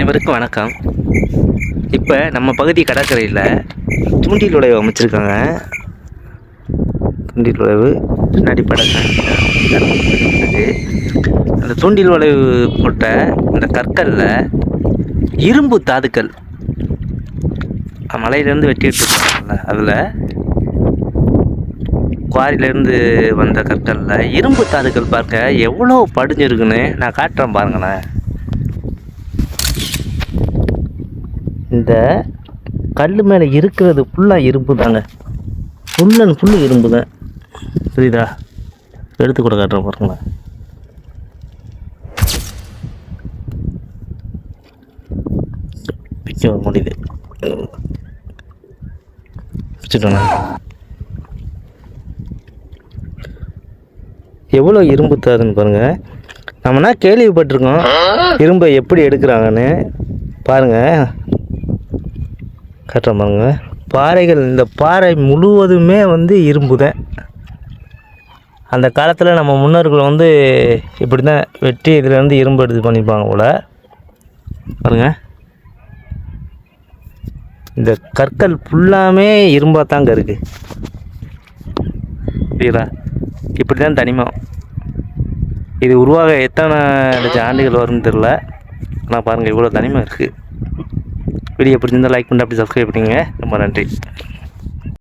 அனைவருக்கும் வணக்கம். இப்போ நம்ம பகுதி கடற்கரையில் தூண்டில் உழவு அமைச்சிருக்காங்க. தூண்டில் உழவு பின்னாடி படகு. அந்த தூண்டில் உழவு போட்ட அந்த கற்களில் இரும்பு தாதுக்கள் மலையிலேருந்து வெட்டி எடுத்துருக்காங்கல்ல, அதில் குவாரியிலேருந்து வந்த கற்களில் இரும்பு தாதுக்கள் பார்க்க எவ்வளோ படிஞ்சிருக்குன்னு நான் காட்டுறேன் பாருங்களேன். இந்த கல் மேலே இருக்கிறது ஃபுல்லாக இரும்பு தாங்க, ஃபுல் அண்ட் ஃபுல்லு இரும்பு தான். புரியுதா? எடுத்து கூட காட்டுறேன் பாருங்களேன். பிக்க முடியுது, பிடிச்சிட்டோண்ணா. எவ்வளோ இரும்பு தாதுன்னு பாருங்கள். நம்மனா கேள்விப்பட்டிருக்கோம் இரும்பை எப்படி எடுக்கிறாங்கன்னு. பாருங்கள், காட்டுற பாருங்க. பாறைகள், இந்த பாறை முழுவதுமே இரும்பு தான். அந்த காலத்தில் நம்ம முன்னோர்கள் இப்படி தான் வெட்டி இதில் இரும்பு எடுத்து பண்ணியிருப்பாங்க போல். பாருங்க, இந்த கற்கள் ஃபுல்லாமே இரும்பாக தாங்க இருக்குது. புரியுதா? இப்படி தான் தனிமம். இது உருவாக எத்தனை லட்சம் ஆண்டுகள் வரும்னு தெரில. ஆனால் பாருங்கள், இவ்வளோ தனிமம் இருக்குது. வீடியோ பிடிச்சிருந்தால் லைக் பண்ணிட்டு அப்படி சப்ஸ்கிரைப் பண்ணிங்க. ரொம்ப நன்றி.